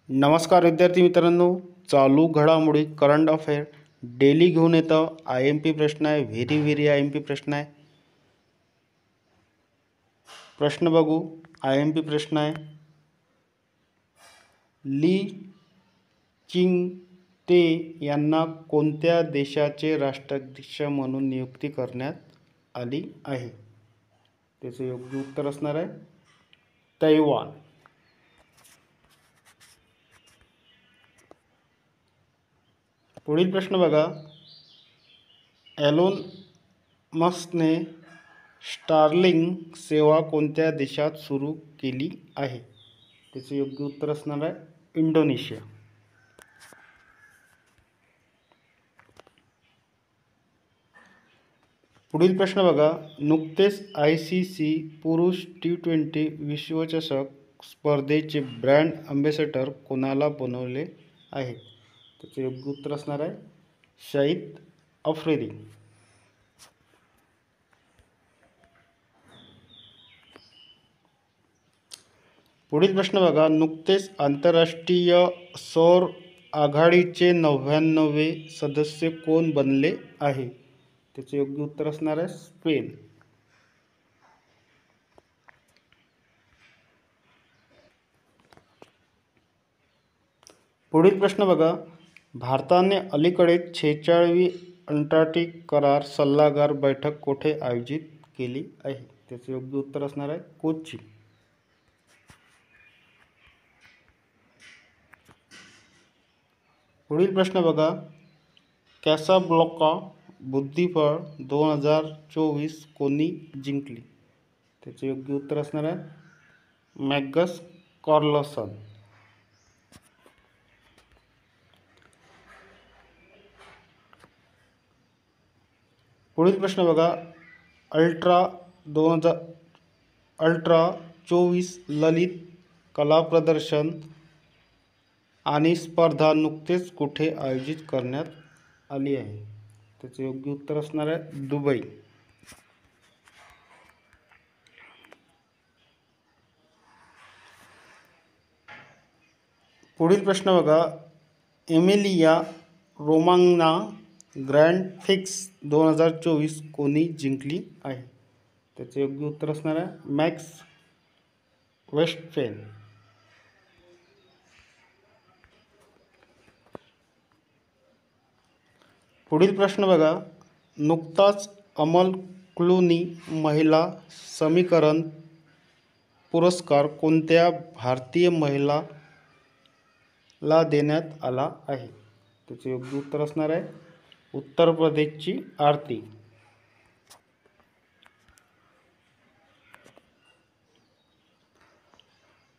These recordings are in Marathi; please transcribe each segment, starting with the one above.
नमस्कार विद्यार्थी मित्रांनो, चालू घडामोडी करंट अफेअर डेली घेऊन येतं. IMP प्रश्न आहे, व्हेरी IMP प्रश्न आहे. प्रश्न बघू. IMP प्रश्न आहे, ली चिंग ते यांना कोणत्या देशाचे राष्ट्राध्यक्ष म्हणून नियुक्ती करण्यात आली आहे? त्याचं योग्य उत्तर असणार आहे तैवान. पुढील प्रश्न बघा. एलोन मस्कने स्टारलिंक सेवा कोणत्या देशात सुरू केली आहे? त्याचे योग्य उत्तर असणार आहे इंडोनेशिया. पुढील प्रश्न बघा. नुकतेच ICC पुरुष T20 विश्वचषक स्पर्धेचे ब्रँड अँबॅसेडर कोणाला बनवले आहे? त्याचे योग्य उत्तर असणार आहे शाहिद आफ्रिदी. पुढील प्रश्न बघा. नुकतेच आंतरराष्ट्रीय सौर आघाडीचे 99वे सदस्य कोण बनले आहे? त्याचे योग्य उत्तर असणार आहे स्पेन. पुढील प्रश्न बघा. भारताने अलीकडेच 46वी अंटार्क्टिक करार सल्लागार बैठक कोठे आयोजित केली आहे? त्याचे योग्य उत्तर असणार आहे कोची. पुढील प्रश्न बघा. कॅसाब्लॉंका बुद्धिबळ 2024 कोणी जिंकली? त्याचे योग्य उत्तर असणार आहे मॅग्नस कार्लसन. पुढील प्रश्न बघा. अल्ट्रा 24 ललित कला प्रदर्शन आणि स्पर्धा नुकतेच कुठे आयोजित करण्यात आली आहे? त्याचे योग्य उत्तर असणार आहे दुबई. पुढील प्रश्न बघा. एमिलिया रोमांगना ग्रँड फिक्स 2024 कोणी जिंकली आहे? त्याचे योग्य उत्तर असणार आहे मॅक्स वेस्टफेन. पुढील प्रश्न बघा. नुकताच अमल क्लूनी महिला समीकरण पुरस्कार कोणत्या भारतीय महिलाला देण्यात आला आहे? त्याचे योग्य उत्तर असणार आहे उत्तर प्रदेशची आरती.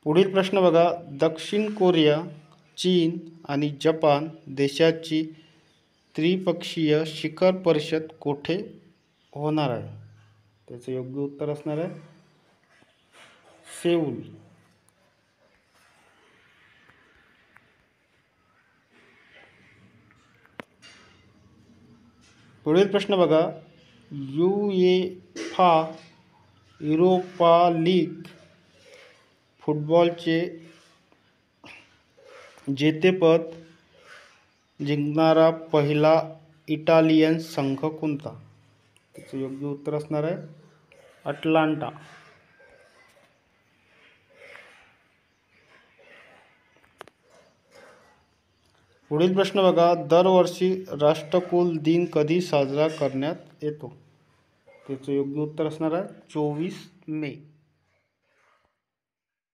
पुढील प्रश्न बघा. दक्षिण कोरिया, चीन आणि जपान देशाची त्रिपक्षीय शिखर परिषद कोठे होणार आहे? त्याचे योग्य उत्तर असणार आहे सेऊल. पुढील प्रश्न बघा. UEFA युरोपा लीग फुटबॉलचे जेतेपद जिंकणारा पहिला इटालियन संघ कोणता? त्याचे योग्य उत्तर असणार आहे अटलांटा. पुढील प्रश्न बघा. दरवर्षी राष्ट्रकुल दिन कधी साजरा करण्यात येतो? त्याचे योग्य उत्तर असणार आहे 24 मे.